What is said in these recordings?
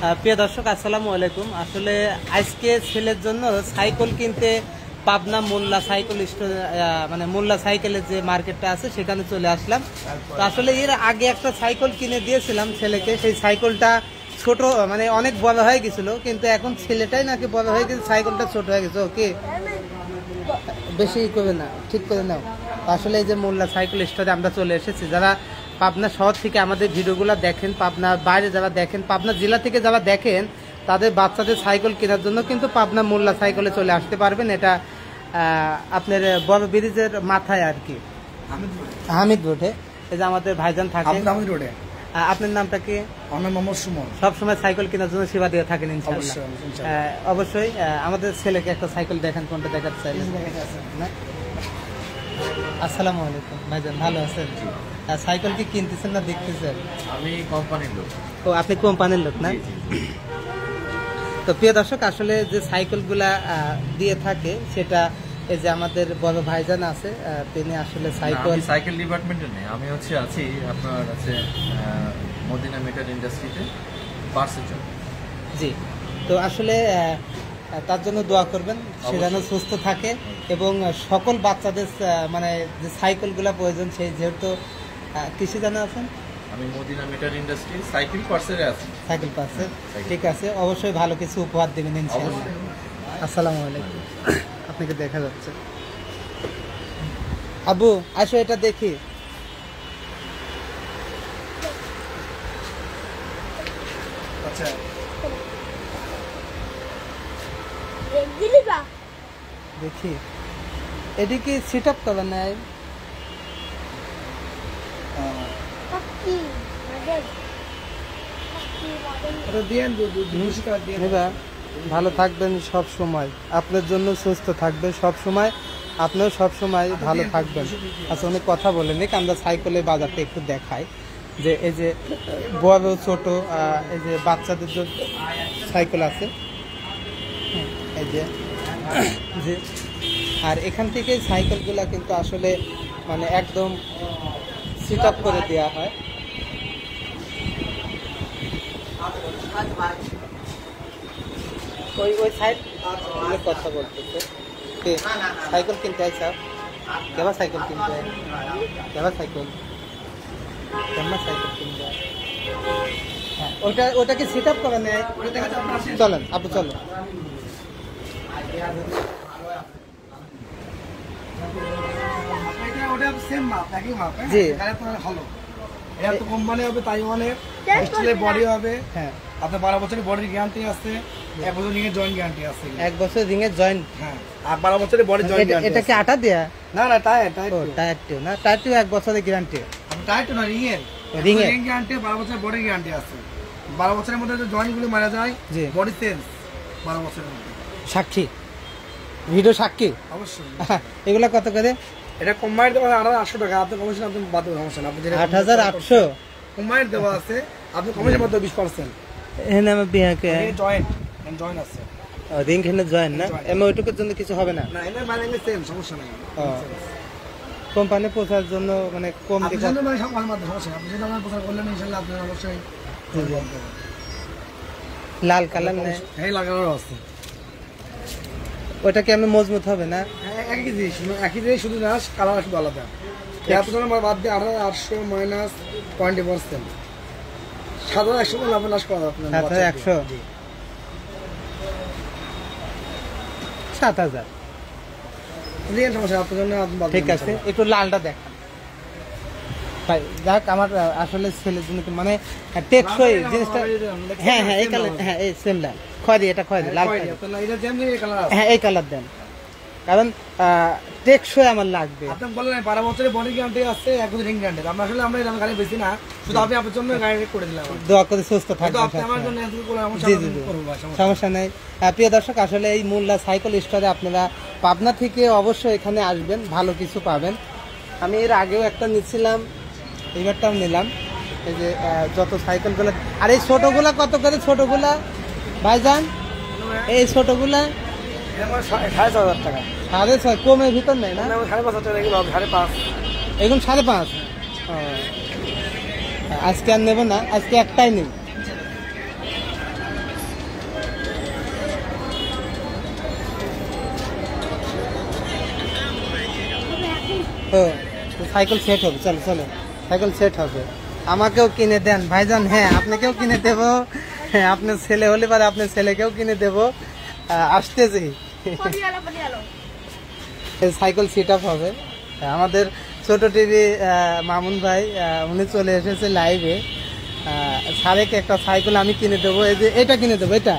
প্রিয় দর্শক আসসালামু আলাইকুম। আসলে আজকে ছেলের জন্য সাইকেল কিনতে পাবনা মোল্লা সাইকেল স্টোর মানে মোল্লা সাইকেলের যে মার্কেটটা আছে সেখানে চলে আসলাম। তো আসলে এর আগে একটা সাইকেল কিনে দিয়েছিলাম ছেলেকে, সেই সাইকেলটা ছোট মানে অনেক বড় হয়ে গেছিল, কিন্তু এখন ছেলেটাই নাকি বড় হয়ে গেছে, সাইকেলটা ছোট হয়ে গেছে। ওকে বেশি করবে না, ঠিক করে নাও। আসলে এই যে মোল্লা সাইকেল স্টোরে আমরা চলে এসেছি। যারা পাবনা শহর থেকে আমাদের ভিডিওগুলো দেখেন, পাবনা বাইরে যারা দেখেন, পাবনা জেলা থেকে যারা দেখেন, তাদের বাচ্চাদের সাইকেল কেনার জন্য কিন্তু পাবনা মোল্লা সাইকেলে চলে আসতে পারবেন। এটা আপনার বড় ব্রিজের মাথায় আর কি, হামিদ রোডে। এই যে আমাদের ভাইজান থাকে হামিদ রোডে। আপনার নামটা কি? আমার নাম সুমন। সবসময় সাইকেল কেনার জন্য সেবা দিয়ে থাকেন ইনশাআল্লাহ। অবশ্যই আমাদের ছেলেকে একটা সাইকেল দেখেন, কোনটা দেখাতে চাইলেন? আসসালামু আলাইকুম ভাইজান, ভালো আছেন? সাইকেল কি কিনতেছেন না দেখতেছেন? আমি কোম্পানির লোক। ও, আপনি কোম্পানির লোক না? তো প্রিয় দর্শক, আসলে যে সাইকেলগুলা দিয়ে থাকে সেটা এই যে আমাদের বড় ভাইজান আছে, তিনি আসলে সাইকেল ডিপার্টমেন্টে নেই, আমি আছি আপনার আছে মদিনা মেটাল ইন্ডাস্ট্রিতে পার্টসের জন্য। জি, তো আসলে তার জন্য দোয়া করবেন, সে যেন সুস্থ থাকে এবং সকল বাচ্চাদের মানে যে সাইকেলগুলা প্রয়োজন, সেই যেহেতু কৃষি জানা আছেন, আমি মদিনা মেটাল ইন্ডাস্ট্রি সাইকেল পার্টসের আছি। সাইকেল পার্টসের, ঠিক আছে, অবশ্যই ভালো কিছু উপহার দেবেন ইনশাআল্লাহ। আসসালামু আলাইকুম। আপনাকে দেখা যাচ্ছে। আবু আসো, এটা দেখি। আচ্ছা, দেখি এটি কি সেট আপ করা নাই? ভালো থাকবেন সব সময়, আপনার জন্য সুস্থ থাকবে সব সময়, আপনিও সব সময় ভালো থাকবেন। আচ্ছা, অনেক কথা বলেনি, আমরা সাইকেলের বাজারটা একটু দেখাই। যে এই যে বড় ছোট এই যে বাচ্চাদের জন্য সাইকেল আছে, এই যে আর এখান থেকে সাইকেলগুলা কিন্তু আসলে মানে একদম সেট আপ করে দেওয়া হয়। ওই সাইড কথা বলতেছে, সাইকেল কিনতে আইসা কেবা সাইকেল কিনতে, কেবা সাইকেল কেমন সাইকেল কিনতে? হ্যাঁ, ওটাকে সেট আপ করা নেয়। চলেন আপু, চলো। জি, এটা তো কোম্পানি হবে, তাইওয়ানের স্টিলের বডি হবে। হ্যাঁ, আপনার 12 বছরের বডির গ্যারান্টি আছে, 1 বছর রিং এর জয়েন্ট গ্যারান্টি আছে। 1 বছর রিং এর জয়েন্ট। হ্যাঁ, আর 12 বছরের বডি জয়েন্ট গ্যারান্টি। এটা কি আটা দেয়া? না না, টায়ার টায়ার টিউ না, টায়ার টিউ 1 বছরের গ্যারান্টি। আপনি টায়ার টিউ না, রিং এর গ্যারান্টি, 12 বছরের বডির গ্যারান্টি আছে। 12 বছরের মধ্যে যে জয়েন্ট গুলো মারা যায়, বডি চেঞ্জ 12 বছরের মধ্যে। সাক্ষী, ভিডিও সাক্ষী অবশ্যই। এগুলা কত করে? এটা কোম্পানির দেওয়া 8,800 টাকা। আপনি কমিশন আপনি বাদ দেবেন, সমস্যা না। আপনি 8,800 কোম্পানির দেওয়া আছে, আপনি কমিশন বাদ দেবেন 20%। এখানে আমার বিয়াকে জয়েন্ট জয়েন্ট আছে, রিং এখানে জয়েন্ট না, এমন ওইটুকুর জন্য কিছু হবে না? না, এটা মানে সেম, সমস্যা নাই। কোম্পানি পোষার জন্য মানে কম দিকে মানে সব আমার মধ্যে সমস্যা। আপনি যদি আমার পোষা করলেন ইনশাআল্লাহ আপনি অবশ্যই। লাল কালার নেই? হ্যাঁ, লাগানোর আছে। ওটা কি আমি মজবুত হবে না? একই জিনিস, শুধু না কালার শুধু আলাদা। এতজন আমার বাদ দিয়ে 8,800 মাইনাস 20%, 7,100 লাভ লাস করা আপনার। 7,100 7,000 সমস্যা আপনার জন্য। ঠিক আছে, একটু লালটা দেখান যাক। আমার আসলে ছেলের জন্য মানে টেকসই জিনিসটা। হ্যাঁ হ্যাঁ, এই কালার, হ্যাঁ এই সেম লাল খয়েরি, এটা খয়েরি লাল, হ্যাঁ এই কালার দেন, কারণ টেকসই আমার লাগবে। আপনি বললেন 12 বছরের বডি গ্যারান্টি আছে, 1 বছর রিং গ্যারান্টি। আমরা আসলে আমরা এরকম গাড়ি বেশি না, শুধু আমি আপনার জন্য গাড়ি করে দিলাম। দোয়া করে সুস্থ থাকবেন। সমস্যা নেই। প্রিয় দর্শক, আসলে এই মোল্লা সাইকেল স্টোরে আপনারা পাবনা থেকে অবশ্যই এখানে আসবেন, ভালো কিছু পাবেন। আমি এর আগেও একটা নিচ্ছিলাম, এইবারটাও নিলাম। এই যে যত সাইকেলগুলো, আর এই ছোটগুলা কত করে? ছোটগুলা ভাইজান, এই ছোটগুলা 6,500 টাকা। 6,500 কমের ভিতর নেই না? 5,500 টাকা, এগুলো 5,500। এখন 5,500। আজকে আর নেবো না, আজকে একটাই নেই। ও তো সাইকেল সেট হবে, চলো চলো সাইকেল সেট হবে। আমাকেও কিনে দেন ভাইজান। হ্যাঁ আপনাকেও কিনে দেবো, হ্যাঁ আপনার ছেলে হলে পারে আপনার ছেলেকেও কিনে দেবো। আসতেছি সাইকেল সেট আপ হবে। আমাদের ছোট টিভি মামুন ভাই উনি চলে এসেছে লাইভে। সারেকে একটা সাইকেল আমি কিনে দেবো। এই যে এটা কিনে দেবো, এটা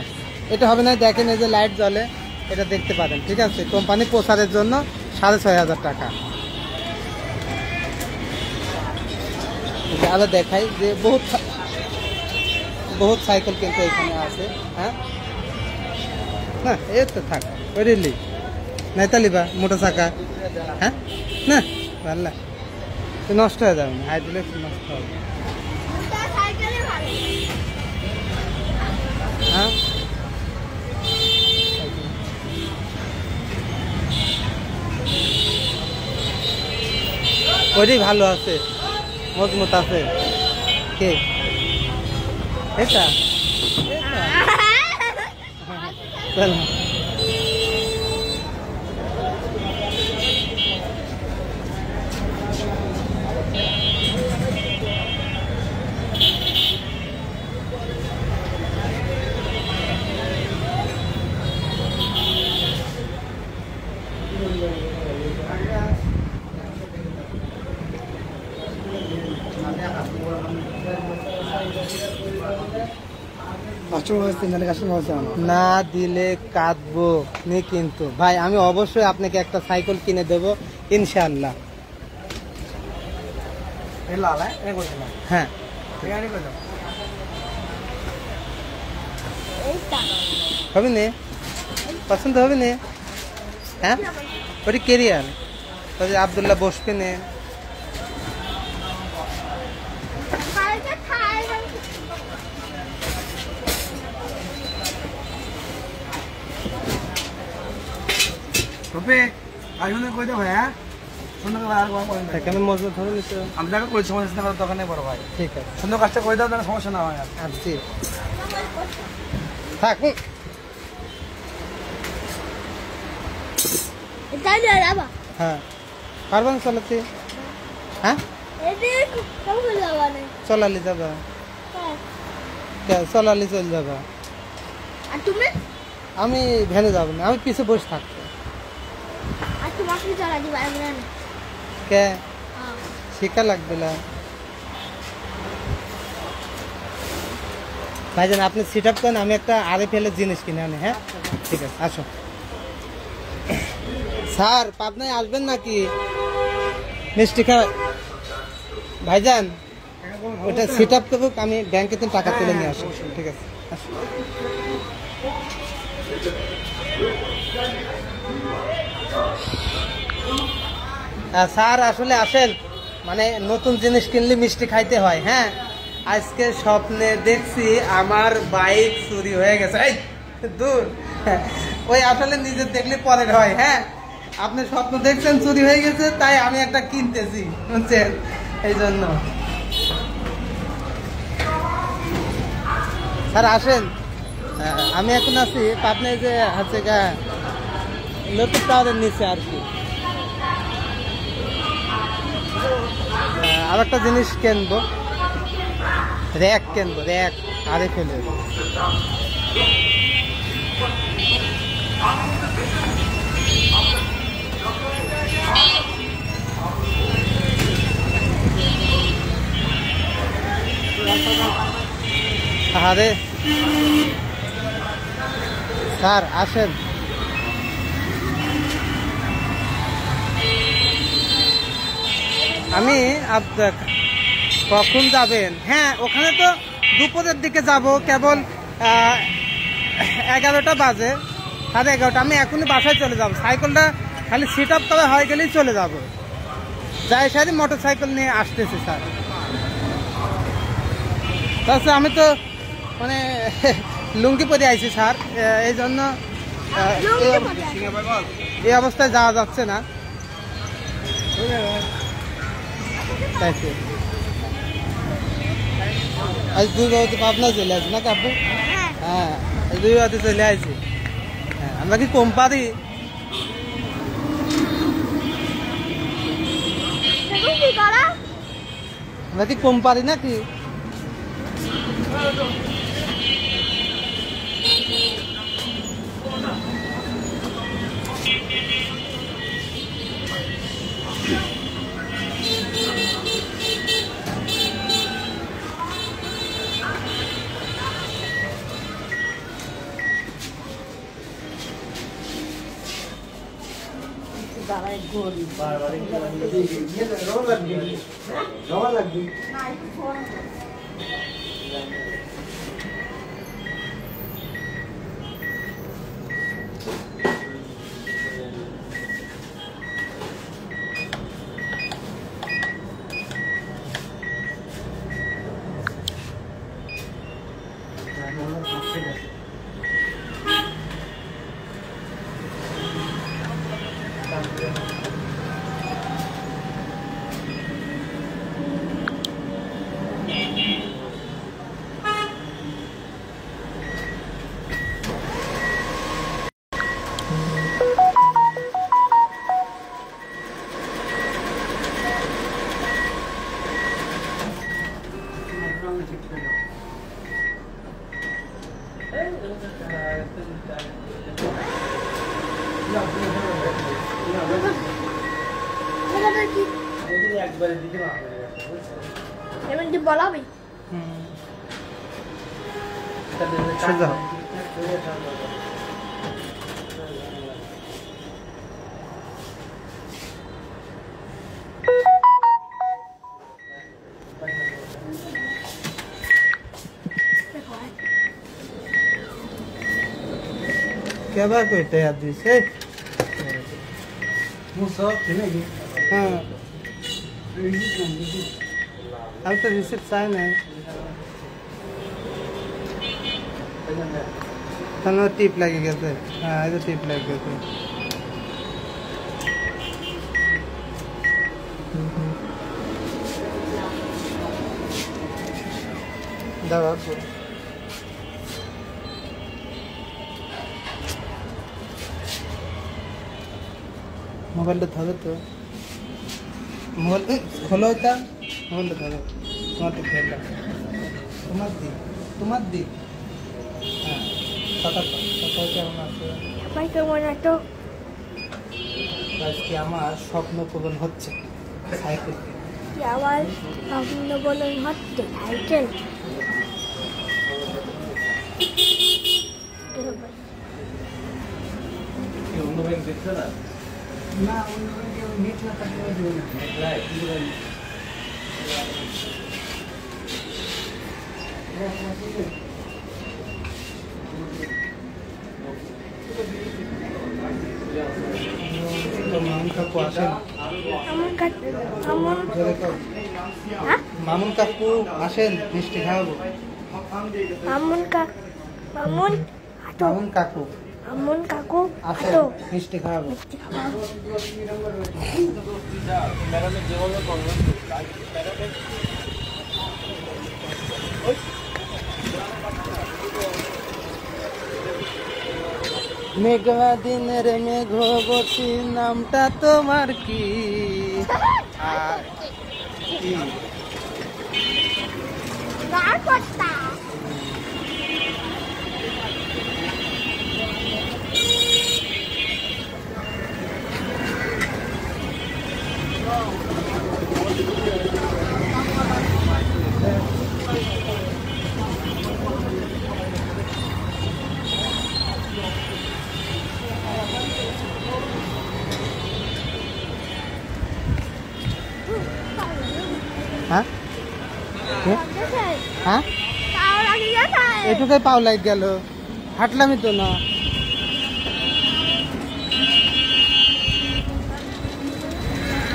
এটা হবে না, দেখেন এই যে লাইট জ্বলে, এটা দেখতে পারেন, ঠিক আছে? কোম্পানি প্রচারের জন্য 6,500 টাকা। আরো দেখাই যে বহুত সাইকেল কিন্তু এখানে আছে। হ্যাঁ না এই তো থাক ওইলি নাই তালিবা মোটর চাকা। হ্যাঁ না ভালো নষ্ট হয়ে যাবে না, হাইড্রোলে নষ্ট হবে। হ্যাঁ ওইটাই ভালো আছে, মজবুত আছে। কে এটা চলো না দিলে কাঁদবো নি কিন্তু ভাই। আমি অবশ্যই আপনাকে একটা সাইকেল কিনে দেবো ইনশাআল্লাহ। হ্যাঁ হবে নে, পছন্দ হবে নে। হ্যাঁ ওটি কেরিয়ার আবদুল্লাহ বসবে নে। মজবুত হবে আপনাকে করে সমস্যা করার দরকার নেই বড় ভাই, ঠিক আছে সুন্দর কাজটা করে দাও, তাহলে সমস্যা না হয়। আসছি থাক। হ্যাঁ পারবেন চালাতে? হ্যাঁ চলালি যাবা, চলালি চলে যাবা। আমি ভ্যানে যাবো না, আমি পিছে বসে থাকবো। কে শিক্ষা লাগবে না ভাইজান, আপনি সিট আপ করেন, আমি একটা RFL এর জিনিস কিনে আনি। হ্যাঁ ঠিক আছে আসো। স্যার পাবনায় আসবেন নাকি মিষ্টি খাওয়া? ভাইজান ওটা সিট আপ করবো, আমি ব্যাংকে তো টাকা তুলে নিয়ে আসবো। ঠিক আছে আসো। স্যার আসলে আসেন, মানে নতুন জিনিস কিনলে মিষ্টি খাইতে হয়। হ্যাঁ আজকে স্বপ্নে দেখছি আমার বাইক চুরি হয়ে গেছে। এই দূর, ওই আসলে নিজের দেখলে পরের হয়। হ্যাঁ আপনি স্বপ্ন দেখছেন চুরি হয়ে গেছে, তাই আমি একটা কিনতেছি বুঝছেন, এই জন্য। স্যার আসেন, আমি এখন আছি পাবনায় যে আছে গা নতুন টাওয়ারের নিচে আর কি। আর একটা জিনিস কিনবো, র্যাক কিনবো, র্যাক RFL এর। আরে স্যার আসেন, আমি কখন যাবেন? হ্যাঁ ওখানে তো দুপুরের দিকে যাব, কেবল 11টা বাজে, 11:30। আমি এখনই বাসায় চলে যাব, সাইকেলটা খালি সিট আপ করা হয়ে গেলেই চলে যাব। যাই সারি মোটর সাইকেল নিয়ে আসতেছি স্যার। তাছাড়া আমি তো মানে লুঙ্গি পরে আইছি স্যার, এই জন্য এই অবস্থায় যাওয়া যাচ্ছে না। আজ 2 বাজে পাবনা চলে আসি নাকি আপু? হ্যাঁ 2 বাজে চলে আসি। হ্যাঁ আমরা কি কম পারি? করা নাকি কম পারি নাকি? এমন কি বলাবি সোজা क्या बात करते हैं आदमी से? हाँ अब तो रिसिप्ट साइन है तनो टिप लगे गए थे। हाँ ये टिप लग गए थे। दवा को মোবাইলটা ধরো তো, মোবাইল খোলো এটা, মোবাইলটা ধরো, তোমার দিক ফেললাম, তোমার দিক হ্যাঁ সকাল কেমন আছে? সবাই কেমন আছো? আজকে আমার স্বপ্ন পূরণ হচ্ছে সাইকেল। আমার স্বপ্ন বলুন হচ্ছে সাইকেল। না অন্য কেউ নেট না থাকলে দেবে না। মামুন কাকু আসেন, মামুন কাকু আসেন, মিষ্টি খাওয়াবো। মামুন কাকু মামুন কাকু আসেন, মিষ্টি খাওয়াবো। মেঘা দিনের মেঘবতী নামটা তোমার কি? আর কি হ্যাঁ হ্যাঁ এটুকুই পাও লাগ গেল, হাঁটলামই তো না।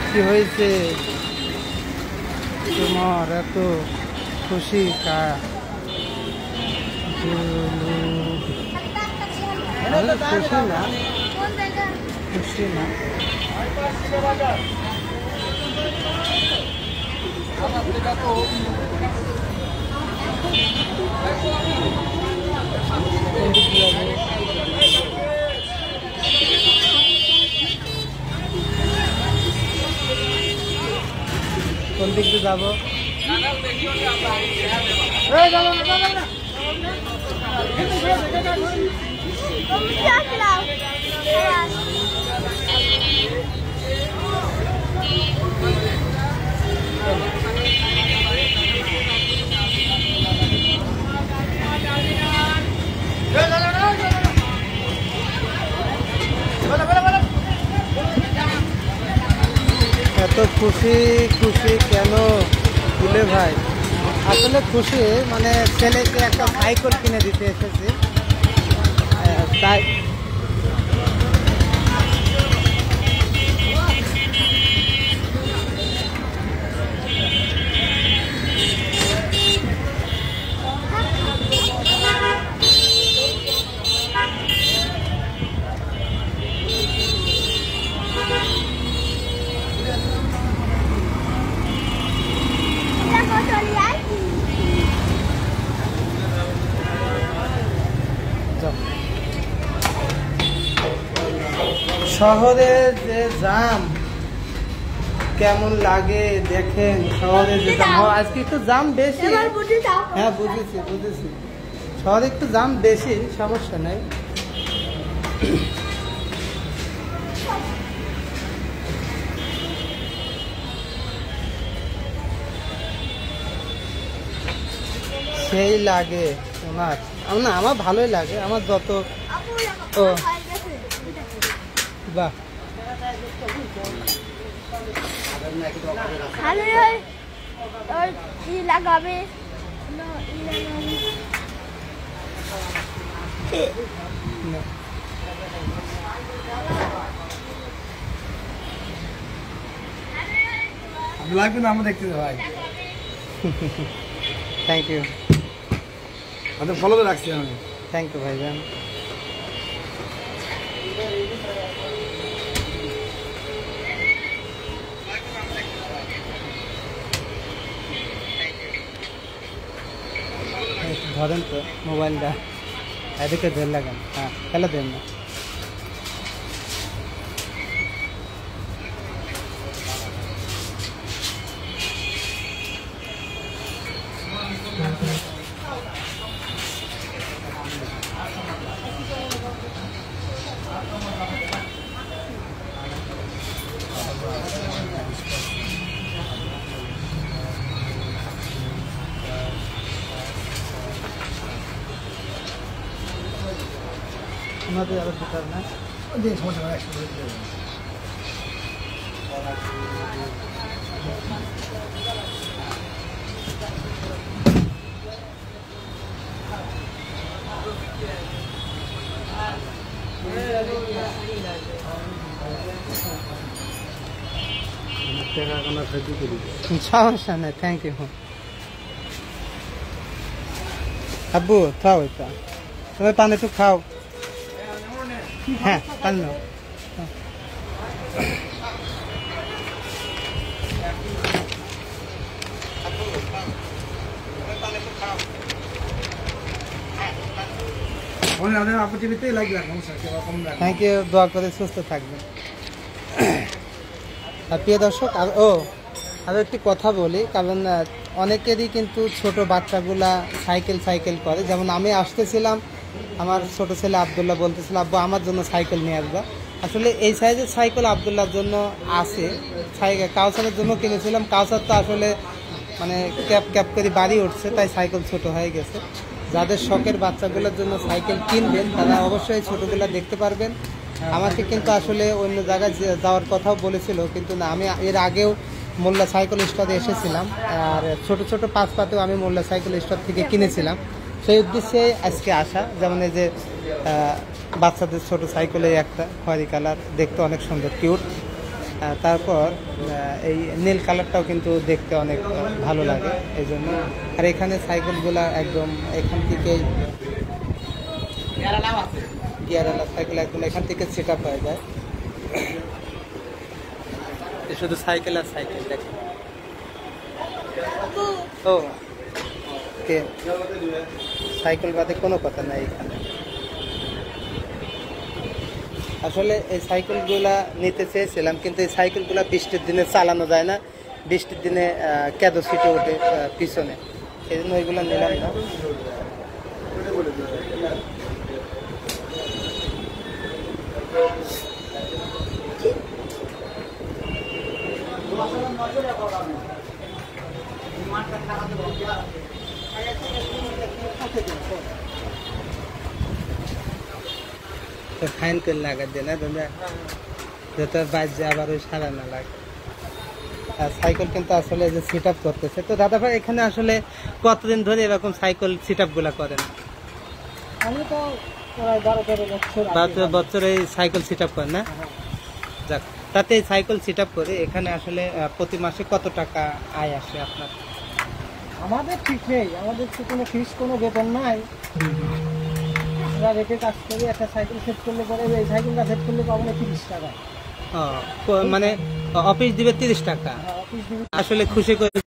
কি হয়েছে তোমার এত খুশি? খুশি না, খুশি না। দিক দিয়ে যাবো। এত খুশি খুশি কেন তুলে ভাই? আসলে খুশি মানে ছেলেকে একটা সাইকেল কিনে দিতে এসেছি তাই। শহরের যে জাম কেমন লাগে দেখেন, শহরে যে জাম আজকে একটু জাম বেশি। হ্যাঁ বুঝেছি বুঝেছি, শহরে একটু জাম বেশি, সমস্যা নাই। সেই লাগে ওনার, না আমার ভালোই লাগে, আমার যত ও বাহ লাগাবে লাগবে না, আমরা দেখতে ভাই। থ্যাংক ইউ, আমাদের ফলো তো রাখছি আমি। থ্যাংক ইউ ভাইজান। ধরেন তো মোবাইলটা, এদিকে ধরে লাগান। হ্যাঁ ফেলে দেন না। আমাদের আরো দোকান না সমস্যা নাই, একশো করে দিয়ে দেবো। সমস্যা নেই, থ্যাংক ইউ। আব্বু খাও, এটা তুমি পানি একটু খাও। হ্যাঁ পানি নাও। থ্যাংক ইউ, দোয়া করে সুস্থ থাকবেন। আর প্রিয় দর্শক, আরও একটি কথা বলি, কারণ অনেকেরই কিন্তু ছোট বাচ্চাগুলা সাইকেল করে। যেমন আমি আসতেছিলাম, আমার ছোট ছেলে আবদুল্লাহ বলতেছিল আব্বু আমার জন্য সাইকেল নিয়ে আসবা। আসলে এই সাইজের সাইকেল আবদুল্লাহর জন্য আছে, কাউসারের জন্য কিনেছিলাম। কাউসার তো আসলে মানে ক্যাপ করে বাড়ি উঠছে, তাই সাইকেল ছোট হয়ে গেছে। যাদের শখের বাচ্চাগুলোর জন্য সাইকেল কিনবেন তারা অবশ্যই ছোটগুলা দেখতে পারবেন। আমাকে কিন্তু আসলে অন্য জায়গায় যাওয়ার কথাও বলেছিল, কিন্তু না, আমি এর আগেও মোল্লা সাইকেল স্টোরে এসেছিলাম, আর ছোট ছোট পাঁচ পাতেও আমি মোল্লা সাইকেল স্টোর থেকে কিনেছিলাম। সেই উদ্দেশ্যে আজকে আসা। যেমন এই যে বাচ্চাদের ছোট সাইকেলে একটা খয়েরি কালার, দেখতে অনেক সুন্দর, কিউট। তারপর এই নীল কালারটাও কিন্তু দেখতে অনেক ভালো লাগে এই জন্য। আর এখানে সাইকেলগুলা একদম এখান থেকেই গিয়ারওয়ালা সাইকেল একদম এখান থেকে সেট আপ হয়ে যায়। শুধু সাইকেল আর সাইকেল দেখেন। ও কে সাইকেল বাদে কোনো কথা নাই এখানে। আসলে এই সাইকেলগুলা নিতে চেয়েছিলাম, কিন্তু এই সাইকেলগুলা বৃষ্টির দিনে চালানো যায় না, বৃষ্টির দিনে কেদো সিটে ওঠে পিছনে, এই জন্য ওইগুলো নিলাম না। ফাইন করে লাগা দিয়ে না দাদা, যত বাজে আবার ওই সারা না লাগে। আর সাইকেল কিন্তু আসলে যে সিট আপ করতেছে, তো দাদা ভাই এখানে আসলে কতদিন ধরে এরকম সাইকেল সিট আপ গুলা করেন? আমি তো প্রায় 12-13 বছর 12 বছর এই সাইকেল সিট আপ করেন না? যাক, তাতে এই সাইকেল সিট আপ করে এখানে আসলে প্রতি মাসে কত টাকা আয় আসে আপনার? আমাদের ঠিক নেই, আমাদের তো কোনো ফিস কোনো বেতন নাই। আমরা রেখে কাজ করি, একটা সাইকেল সেট করলে পরে এই সাইকেলটা সেট করলে পাবো না 30 টাকা। মানে অফিস দিবে 30 টাকা? অফিস দিবি। আসলে খুশি করে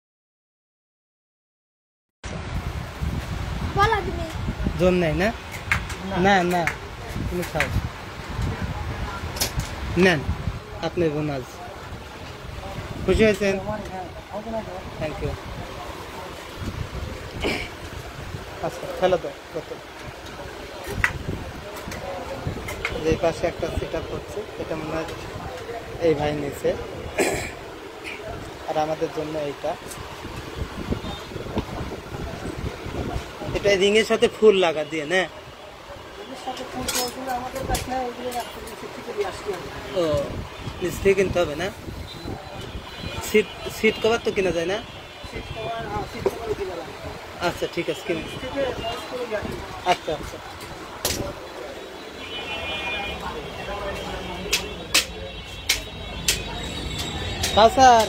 বলা তুমি জোর নেই না? না না, তুমি খাও, নেন আপনি বোনাস। খুশি হয়েছেন? Thank you. আচ্ছা ফেলো তো কত, যে পাশে একটা সেট আপ করছে, এটা মনে হয় এই ভাই নিচে, আর আমাদের জন্য এইটা, এটা রিং এর সাথে ফুল লাগা দিয়ে না? ও নিচ থেকে কিনতে হবে না? সিট সিট কভার তো কিনা যায় না? আচ্ছা ঠিক আছে, কিনে। আচ্ছা আচ্ছা, স্যার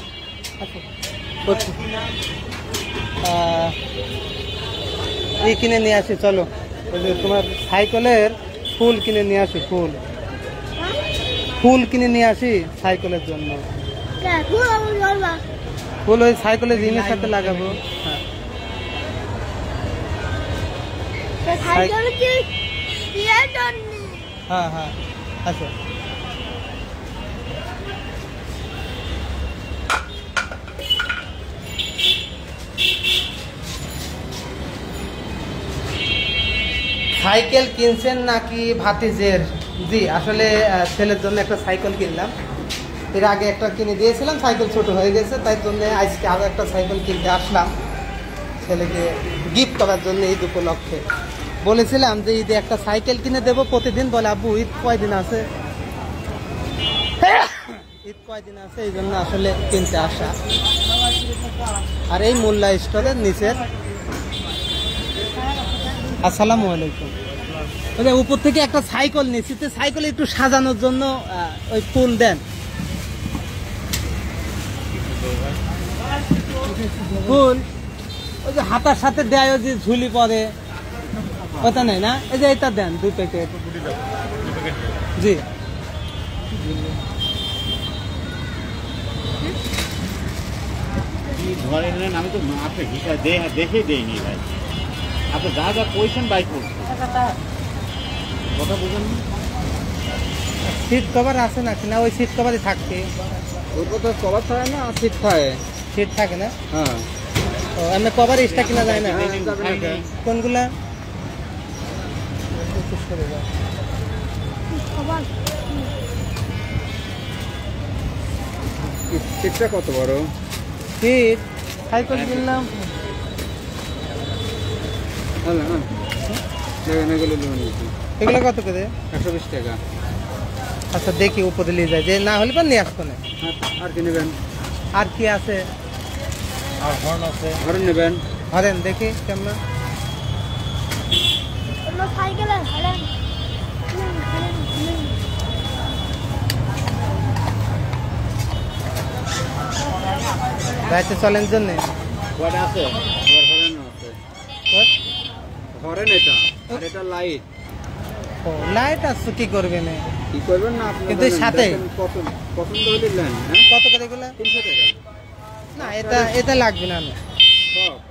এই কিনে নিয়ে আসি, চলো ওই যে তোমার সাইকেলের ফুল কিনে নিয়ে আসি, ফুল ফুল কিনে নিয়ে আসি সাইকেলের জন্য। ফুল ওই সাইকেলের রিংয়ের সাথে লাগাবো। হ্যাঁ হ্যাঁ হ্যাঁ, আচ্ছা সাইকেল কিনছেন নাকি ভাতিজের? জি আসলে ছেলের জন্য একটা সাইকেল কিনলাম, এর আগে একটা কিনে দিয়েছিলাম, সাইকেল ছোট হয়ে গেছে, তাই জন্য আজকে আরো একটা সাইকেল কিনতে আসলাম ছেলেকে গিফট করার জন্য ঈদ উপলক্ষে। বলেছিলাম যে ঈদে একটা সাইকেল কিনে দেবো প্রতিদিন, বলে আব্বু ঈদ কয়দিন আছে, ঈদ কয়দিন আছে, এই জন্য আসলে কিনতে আসা। আর এই মোল্লা স্টোরের নিচের, আসসালামু আলাইকুম, উপর থেকে একটা সাইকেল নিচ্ছি, তো সাইকেল একটু সাজানোর জন্য ওই ফুল দেন, ফুল ওই যে হাতার সাথে দেয়, ওই যে ঝুলি পরে ওটা নেই না? এই যে এটা দেন 2 প্যাকেট। জি ধরে নিলেন, আমি তো আপনি হিসাব দেখে দেইনি ভাই, আপনি যা যা পয়সা বাইক করছেন কথা বুঝেন। সিট কভার আছে নাকি? না ওই সিট কভারই থাকছে, ওর তো কভার থাকে না, সিট থাকে। সিট থাকে না? হ্যাঁ, ও এমনি কভার এক্সট্রা কিনা যায় না? কোনগুলা? সিটটা কত বড়? সিট সাইকেল কিনলাম, এগুলো কত করে? 120 টাকা। আচ্ছা দেখি উপরে নিয়ে যায়, যে না হলে পর নিয়ে আসতো না। আর কি নেবেন? আর কি আছে? আর হর্ন আছে, হরেন নেবেন? হরেন দেখি কেমন। সাইকেলের হরেন রাইতে চলেন জন্য কয়টা আছে? হরেন আছে। হরেন এটা, আর এটা লাইট। ও লাইট আছে, কি করবেন? কি করবেন না আপনি? কিন্তু সাথে পছন্দ হলে নেন। হ্যাঁ, কত করে এগুলা? 300 টাকা। না এটা এটা লাগবে না, আমি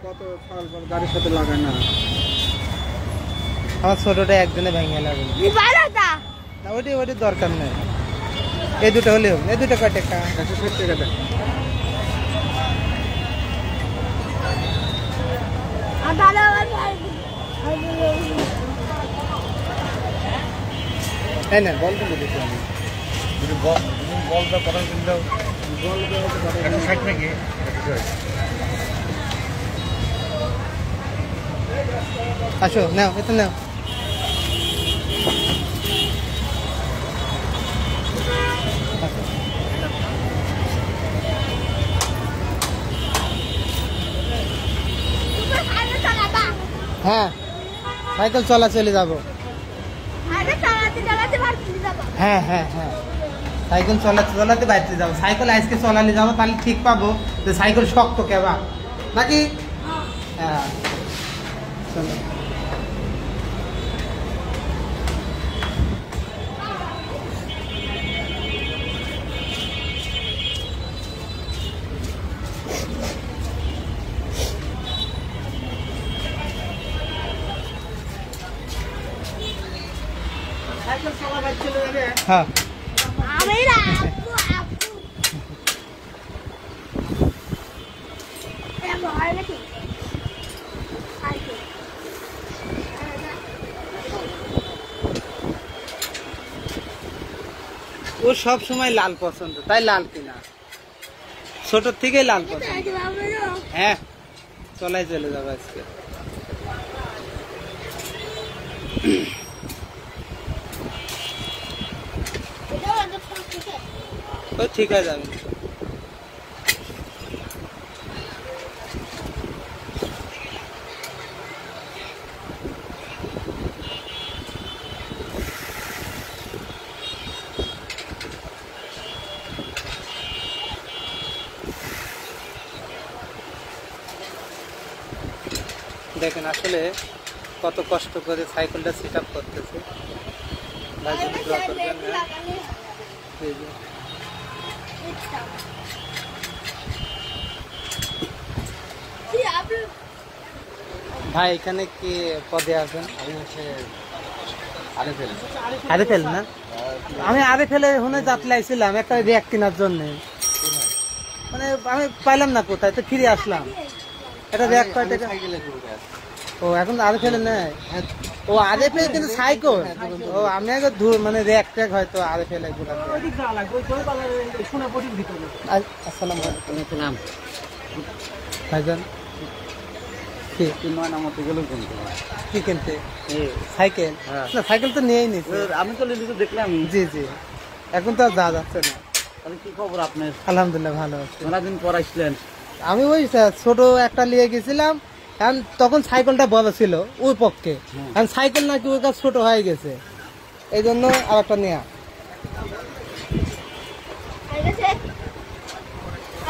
কত সাল পর গাড়ির সাথে লাগায় না। আমার ছোটটা একদিনে ভেঙে লাগবে না, ওইটি ওইটি দরকার নেই, এই দুটো হলেও। এই দুটো কয় টাকা? 160 টাকা। দাদা আমার এই না বলতে বলেছি আমি বলটা পড়ার কিন্তু 160 নাকি আসো নাও এটা নাও চালাবা হ্যাঁ সাইকেল চলাচলে যাবো আরে চালাতে চালাতে বাড়তে যাবো হ্যাঁ হ্যাঁ হ্যাঁ সাইকেল চলাতে চলাতে বাড়তে যাবো সাইকেল আজকে চলালে যাবো তাহলে ঠিক পাবো যে সাইকেল শক্ত কেবা নাকি হ্যাঁ চলো সাইকেল চলা বাড়তে চলে যাবে হ্যাঁ আমি না আপু আপু এ ভয় নাকি আইতে ও সব সময় লাল পছন্দ তাই লাল কিনা ছোট থেকে লাল পছন্দ আইতে বাবা না হ্যাঁ চলাই চলে যাবো আজকে এটা তো ঠিক আছে ও ঠিক হয়ে যাবে দেখেন আসলে কত কষ্ট করে সাইকেলটা সেট আপ করতেছে ভাই যদি দোয়া করবেন হ্যাঁ। এই যে। ভাই এখানে কি পদে আছেন আমি হচ্ছে আরেফেল আরে ফেল না আমি আরে ফেলে ওখানে যাত্রাইছিলাম একটা র্যাক কেনার জন্য মানে আমি পাইলাম না কোথায় তো ফিরে আসলাম এটা র্যাক কয় টাকা সাইকেলে ঘুরে আসি। ও এখন আরে ফেলে নেয় ও আরে ফেলে কিন্তু সাইকেল ও আমি আগে মানে র্যাক ট্যাক হয়তো আরে ফেলে ঘুরাতে আসসালামু আলাইকুম ভাইজান কি কি কিনতে সাইকেল না সাইকেল তো নিয়েই নিচ্ছে আমি তো লিখে দেখলাম জি জি এখন তো আর যাওয়া যাচ্ছে না তাহলে কি খবর আপনার আলহামদুলিল্লাহ ভালো আছে মেলাদিন পর আসলেন আমি ওই ছোট একটা নিয়ে গেছিলাম কারণ তখন সাইকেলটা বড় ছিল ওই পক্ষে কারণ সাইকেল নাকি ওর কাছে ছোট হয়ে গেছে এই জন্য আর একটা নেয়া আইছে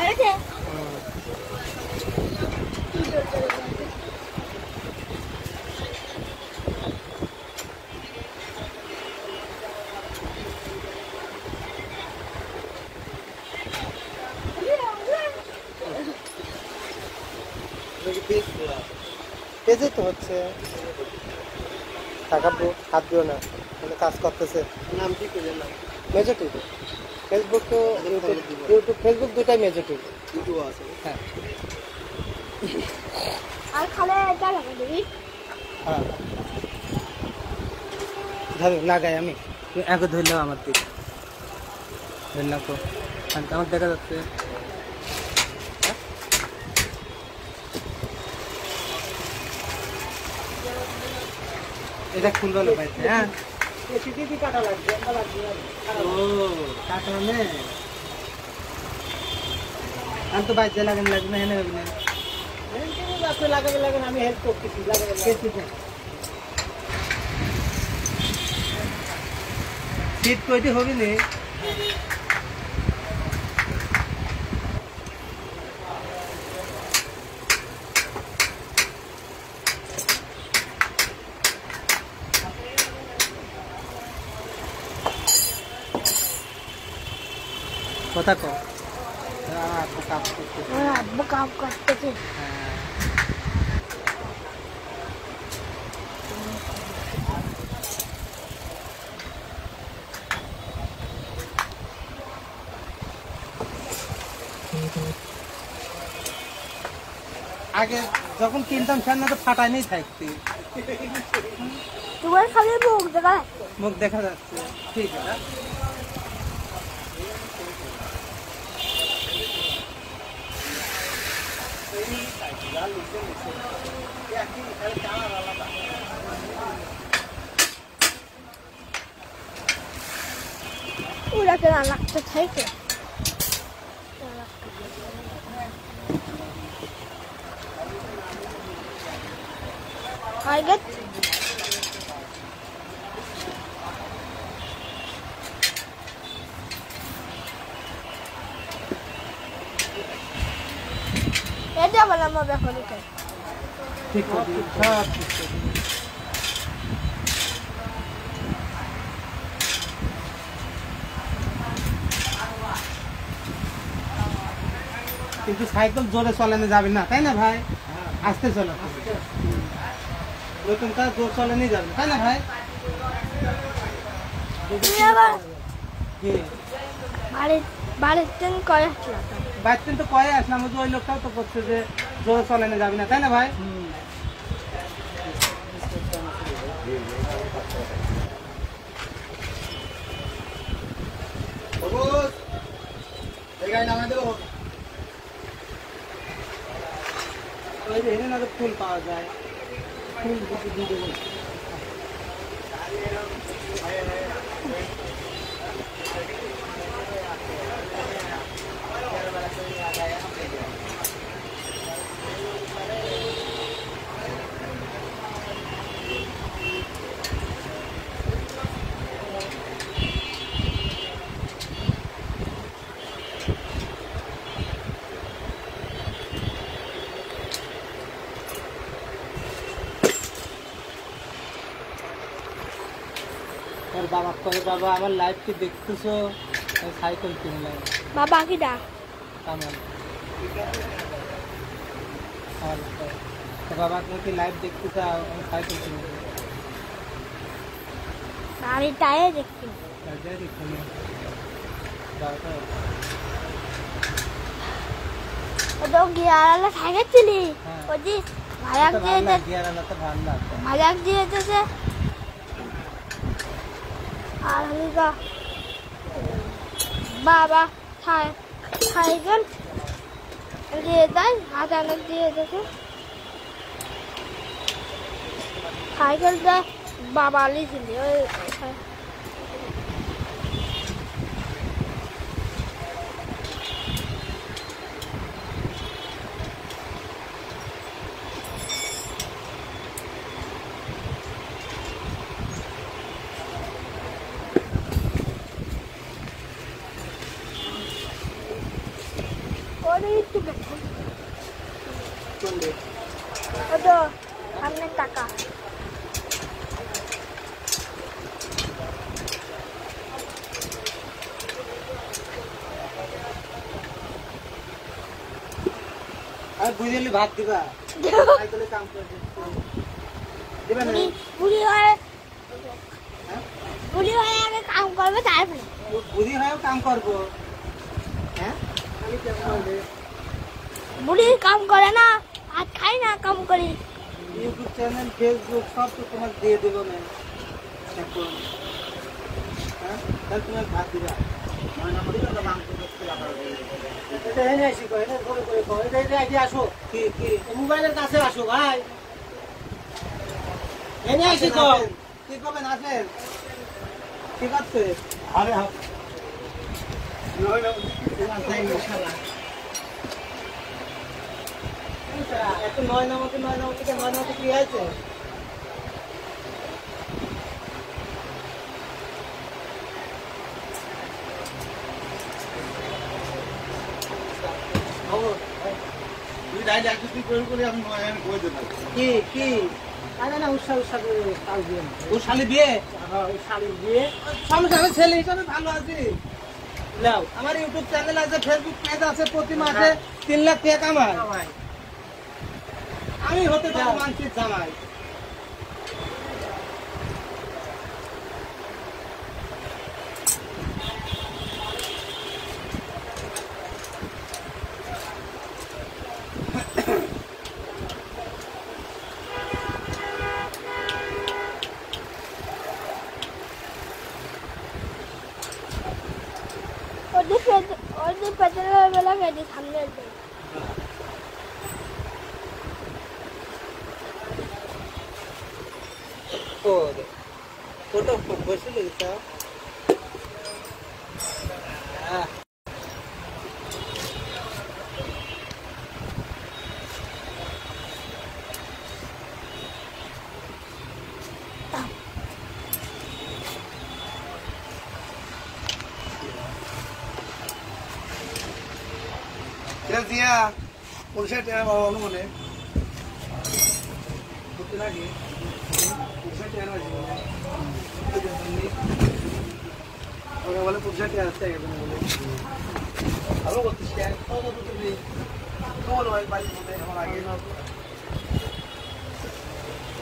আইছে পেজে তো হচ্ছে টাকা হাত দিও না মানে কাজ করতেছে নাম কি করে নাম মেজরিটি ফেসবুক তো ইউটিউব ফেসবুক দুটাই মেজরিটি ইউটিউব আছে হ্যাঁ আর খালে এটা লাগা দিবি হ্যাঁ ধরো লাগাই আমি তুই আগে ধরলেও আমার দিক ধরলাম তো আমার দেখা যাচ্ছে এটা খুলবে না পাইছে হ্যাঁ কাটা লাগবে ও কাটা নে আমি তো বাইরে লাগানো লাগবে না হেনে হবে না লাগাবে লাগান আমি হেল্প করতেছি লাগাবে সিট কইতে হবে না কথা কো কাজ করতেছে আব্বু কাম করতেছে আগে যখন কিনতাম সামনে তো ফাটাইনি থাকতি, তোমার খালি মুখ দেখা যাচ্ছে। মুখ দেখা যাচ্ছে। ঠিক আছে, ওরাকে লাগতে থাকে। আগে এটা বলা আমার ব্যাপার এটা। ঠিক আছে, সব ঠিক আছে। কিন্তু সাইকেল জোরে চলানো যাবে না, তাই না ভাই? আস্তে চলো, নতুন কাজ জোর চলানো যাবে, তাই না ভাই? তুমি আবার কি বাড়ির ট্রেন করে আসলাম। বাইরে তো কয়ে আসলাম, ওই লোকটাও তো করছে যে জোরে চলানো যাবে না, তাই না ভাই? ওই যে এখানে না তো ফুল পাওয়া যায়, ফুল দিয়ে দেবো। তোর বাবা করে, বাবা আমার লাইফ কি দেখতেছো? আমি সাইকেল কিনলাম। বাবা কি ডাক? কামাল তো বাবা, তুমি কি লাইভ দেখতে চাও? আমি সাইকেল কিনলাম। বাড়িটায় দেখছি। ওটা গিয়ারালা সাইকেল ছিলি? হ্যাঁ। ওই যে ভাড়াক দিয়ে ভাড়াক দিয়েছে। আর আমি বাবা সাইকেল দিয়ে দেয়, হাত অনেক দিয়ে দিয়েছে। সাইকেলটা বাবা লিছিল ওই একটু ওটা আপনার টাকা। আর বুঝলি ভাত দিবা, সাইকেলে কাম করে দিবা না? বুড়ি হয়ে আগে কাম করবে, তারপরে বুড়ি হয়েও কাম করবো। হ্যাঁ, আমি কেমন করবে? বুড়ি কাম করে না, আর খাই না কাম করি। ইউটিউব চ্যানেল, ফেসবুক সব তো তোমার দিয়ে দেবো না এখন। হ্যাঁ, তাহলে তোমার ভাত দিবা। মোবাইলের কাছে আসো ভাই, এনে আসি তো কি করবেন? আসেন, ঠিক আছে। আরে এত 9 নামতে কি আছে? কি কি আরে না, উৎসাহ বিয়ে সমস্যা হবে, ছেলে হিসাবে ভালো আছি। নাও, আমার ইউটিউব চ্যানেল আছে, ফেসবুক পেজ আছে, প্রতি মাসে 3 লাখ টাকা কামাই। আমি হতে পারি মানসিক জামাই। যদি পেছনের বেলা গেছে সামনের বেলা ফটো বসে লেগেছে দিয়া 50 টাকা বাবা অনুমানে কত লাগে 50 টাকা আছে ওরা বলে 50 টাকা আছে এখানে বলে ভালো করছিস কেন কত তুমি কোন ভাই ভাই বলে আমার আগে না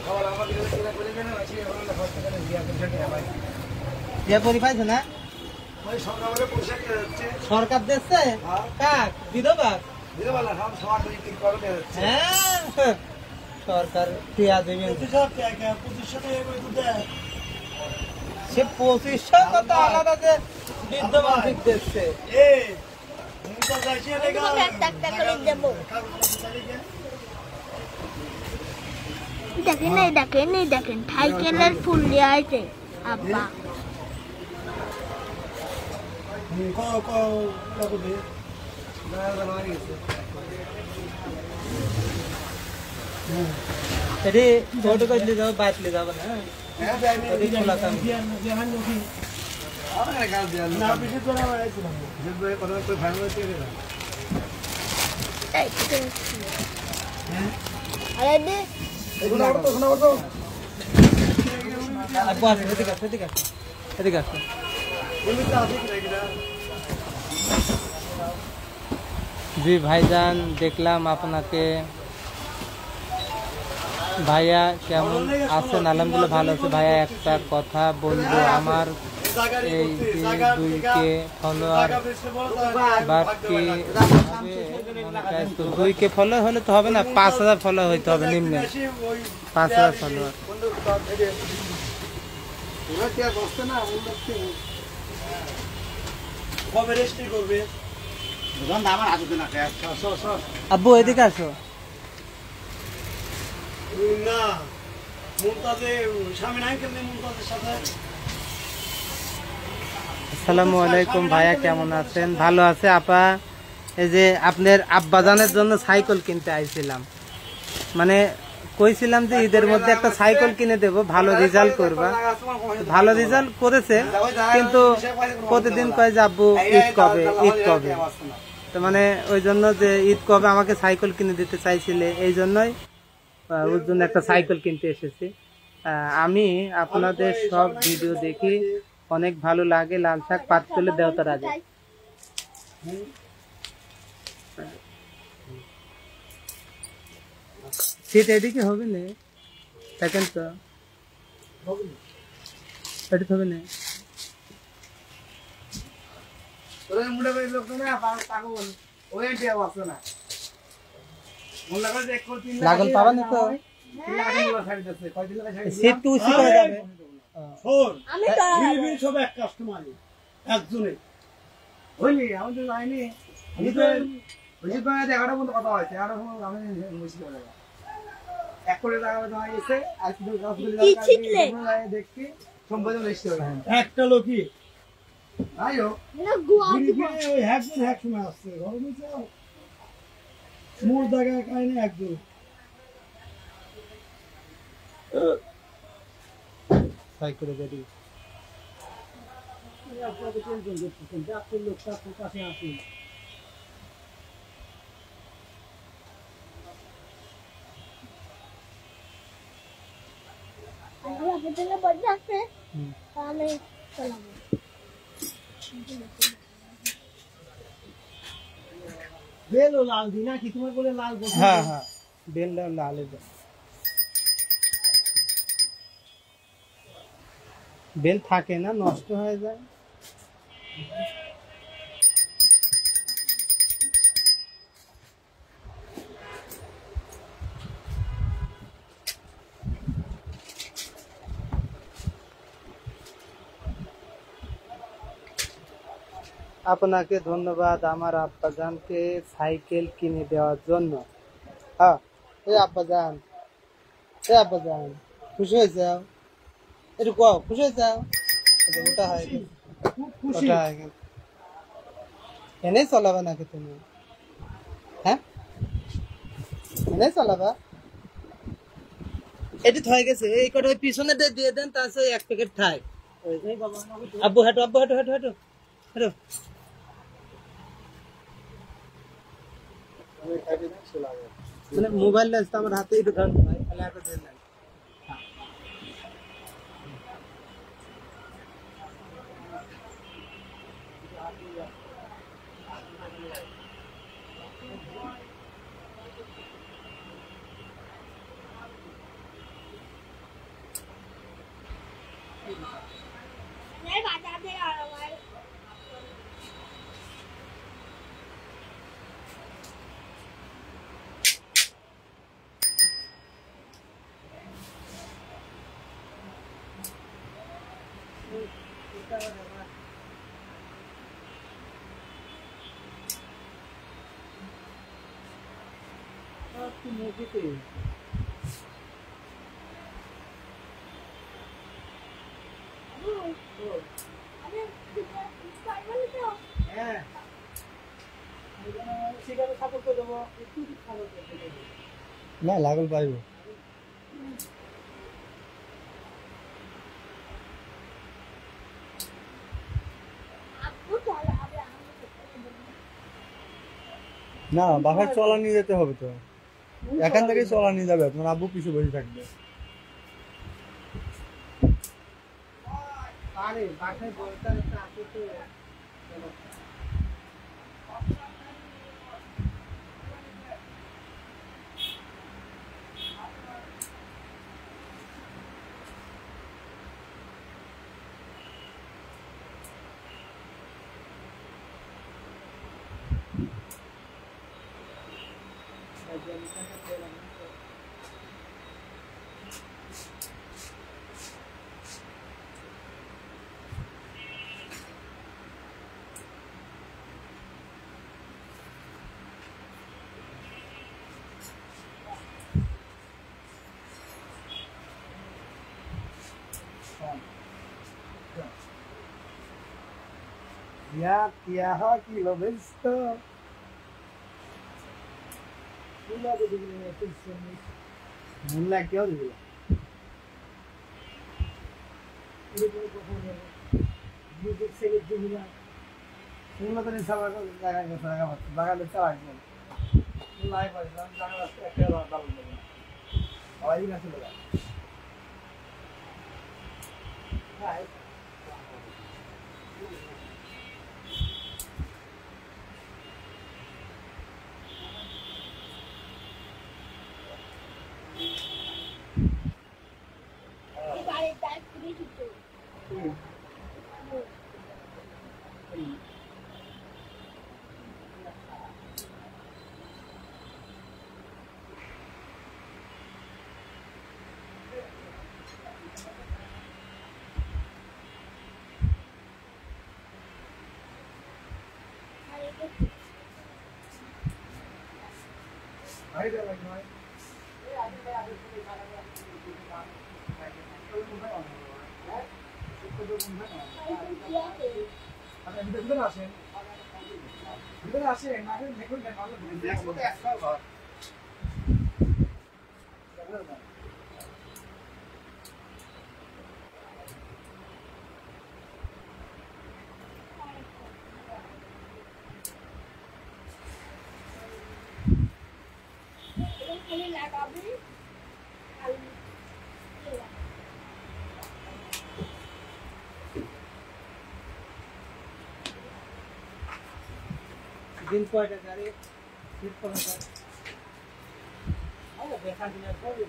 খাবার আমাদের কিনা করে দেন আছে আমরা ফার্স্ট টাকা দিয়া 50 টাকা ভাই ইয়া পরিপাইছে না ভাই সরকারে 50 টাকা দিচ্ছে সরকার দিচ্ছে কাক বিধবা দিবালা সব সবার ঠিক করে দিচ্ছে হ্যাঁ সরকার টিয়া দেবে 25 টাকা 25 টাকা করে দেয় সে 2500 কত আলাদা যে বিধবা ঠিক দিচ্ছে তোমাকে একটা করে দেবো দেখেন সাইকেলের ফুল দিয়ে আছে আব্বা এটি ফটো করলে যাও বাতলে যাবে না এটি খোলা কাম এদিকে আসো জি ভাইজান দেখলাম আপনাকে ভাইয়া কেমন আছেন আলহামদুলিল্লাহ ভালো আছে ভাইয়া একটা কথা বলবো আমার এই যে 2K ফলোয়ার বাকি 2K ফলো হলে তো হবে না 5000 ফলো হইতে হবে নিম্ন 5000 ফলোয়ার আব্বু এদিকে আসো না মুমতাজে স্বামী নাই কেমনে মুমতাজের সাথে আসসালামু আলাইকুম ভাইয়া কেমন আছেন ভালো আছে আপা এই যে আপনার আব্বাজানের জন্য সাইকেল কিনতে আইছিলাম মানে কইছিলাম যে ঈদের মধ্যে একটা সাইকেল কিনে দেব ভালো রেজাল্ট করবা ভালো রেজাল্ট করেছে কিন্তু প্রতিদিন কয় যে আব্বু ঈদ কবে তো মানে ওই জন্য যে ঈদ কবে আমাকে সাইকেল কিনে দিতে চাইছিলে এই জন্যই ওর জন্য একটা সাইকেল কিনতে এসেছি আমি আপনাদের সব ভিডিও দেখি অনেক ভালো লাগে লাল শাক পাত তুলে দেওয়ার আগে সিট এদিকে হবে না দেখেন তো এদিকে হবে না লাগল পাবা না তো সিট টু সি করে যাবে সব এক কাস্টমার একজনে বুঝলি আমি তো যাইনি আমি তো বুঝি তো 11টা পর্যন্ত কথা হয়েছে আর আমি বুঝি এক করে টাকা দেওয়া গেছে আর কিছু দেখছি সম্পাদন লিস্ট হবে একটা লোকই আইও ওই হ্যাক সময় আসছে গরমে যাও মূল জায়গায় কাহিনী একদম সাইকেলে গাড়ি আপনাকে টেনশন করতেছেন যে আপনার লোকটা আপনার কাছে আসুন আমি চলাবো বেলও লাল দি নাকি তোমার বলে লাল হ্যাঁ বেল লাল বেল থাকে না নষ্ট হয়ে যায় আপনাকে ধন্যবাদ আমার আব্বাজানকে সাইকেল কিনে দেওয়ার জন্য। হ্যাঁ, এই আব্বাজান, এই আব্বাজান, খুশি হয়েছে? একটু কও, খুশি হয়েছে? ওটা হয় খুব খুশি। ওটা হয় এনেই চলাবা নাকি তুমি? হ্যাঁ, এনেই চলাবা? এটি হয়ে গেছে, এই কটা ওই পিছনে দিয়ে দেন, তার এক প্যাকেট ঠাই। আব্বু হাঁটো, আব্বু হাঁটো, হাঁটো, হাঁটো, হাঁটো। মানে মোবাইল আসতো আমার হাতে, একটু ধর ভাই, তাহলে একটু ধরে নেন। বাজাতে আর আমার হ্যাঁ, না লাগল পাইব। আপু চলো আমরা না বাসায় চলা নিয়ে যেতে হবে তো, এখান থেকে চলা নিয়ে যাবে, তোমার আব্বু পিছু বসে থাকবে। আরে বাসায় বলতে আছে তো। Ya, ya, aquí lo visto. Mulla কেউ দিবি মুল্লা তো নিশা জায়গায় গেছে বাগানে চালাইছেন নাই পারি জায়গা একটা দাম দেবে না আওয়াজই গেছে বলে বাড়ির দায় খুবই ছোট আইডিয়া লাগে ভাই ভিতরে আসেন ভিতরে আসেন না দেখুন দেখুন একটা ঘর খালি লাগাবি আর দিন কয়টা গাড়ি ঠিক করা যায়? দেখা দিনের পরে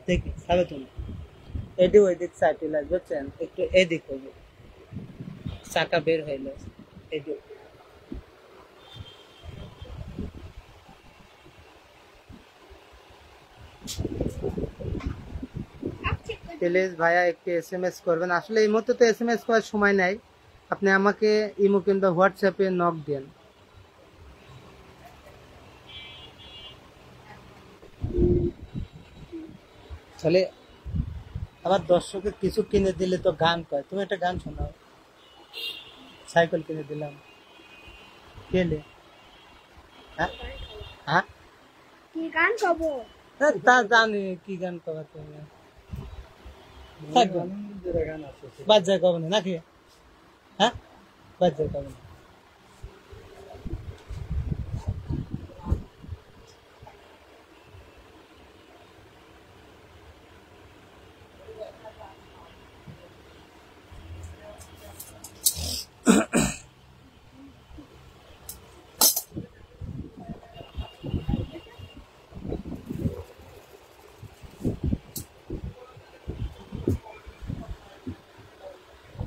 দেখ সাবে তো এটি ওই দিক সাইডে বুঝছেন, একটু এদিক হবে, চাকা বের হইলো এদিক। প্লিজ ভাইয়া একটু SMS করবেন। আসলে এই মুহূর্তে তো SMS করার সময় নাই, আপনি আমাকে ইমো কিংবা হোয়াটসঅ্যাপে নক দেন। তাহলে আবার দর্শকের কিছু কিনে দিলে তো গান কয়, তুমি একটা গান শোনাও। সাইকেল কিনে দিলাম, কেলে? হ্যাঁ হ্যাঁ, কি গান গাবো? তা জানি কি গান কবা তুমি। গান আছে বাজার কব না নাকি? হ্যাঁ, বাজার কব না।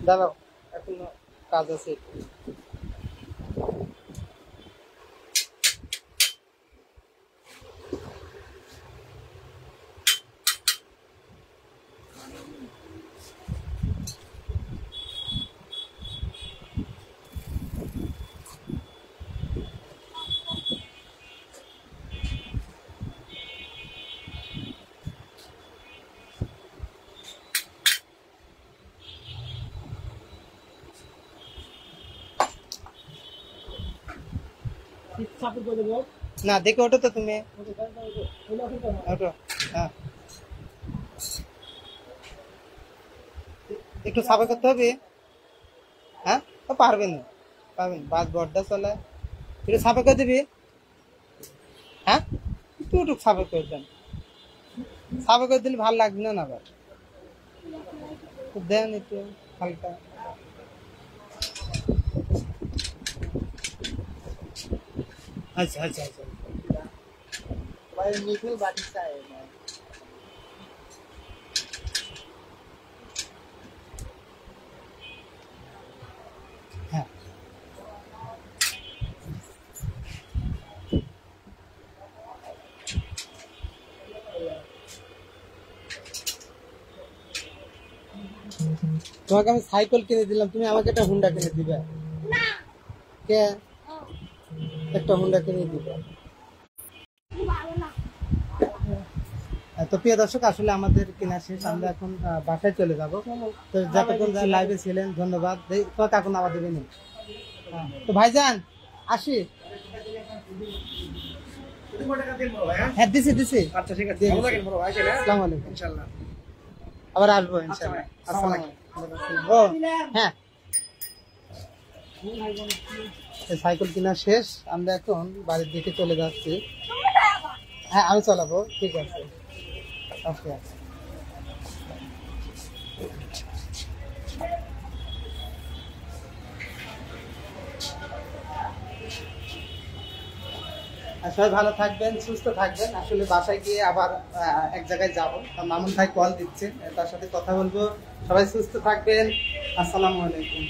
দাঁড়াও, এখন কাজ আছে একটু। না দেখো, ওটা তো তুমি ওটো, হ্যাঁ একটু সাফাই করতে হবে। হ্যাঁ পারবেন পারবেন, বাস বড্ডা চলে, একটু সাফাই করে দিবি। হ্যাঁ একটু সাফাই করে দেন, সাফাই করে দিলে ভালো লাগবে না আবার, দেন একটু হালকা। আচ্ছা আচ্ছা আচ্ছা, ভাই নিখিল বাড়ি চাই না। হ্যাঁ তোমাকে আমি সাইকেল কিনে দিলাম, তুমি আমাকে একটা হুন্ডা কিনে দিবে? কে একটা হুন্ডা কিনে দিবে? তো প্রিয় দর্শক, আসলে আমাদের কেনা শেষ, আমরা এখন বাসায় চলে যাব। তো যতক্ষণ লাইভে ছিলেন ধন্যবাদ। তোমাকে এখন আবার দেবেন। তো ভাইজান আসি। হ্যাঁ দিছি দিছি। আচ্ছা ঠিক আছে, ভালো থাকেন বড় ভাই। আসসালামু আলাইকুম। ইনশাআল্লাহ আবার আসবো ইনশাআল্লাহ। আসসালামু আলাইকুম। ও হ্যাঁ, সাইকেল কেনা শেষ, আমরা এখন বাড়ির দিকে চলে যাচ্ছি। হ্যাঁ আমি চালাবো, ঠিক আছে ওকে। সবাই ভালো থাকবেন, সুস্থ থাকবেন। আসলে বাসায় গিয়ে আবার এক জায়গায় যাবো, মামুন ভাই কল দিচ্ছে, তার সাথে কথা বলবো। সবাই সুস্থ থাকবেন। আসসালামু আলাইকুম।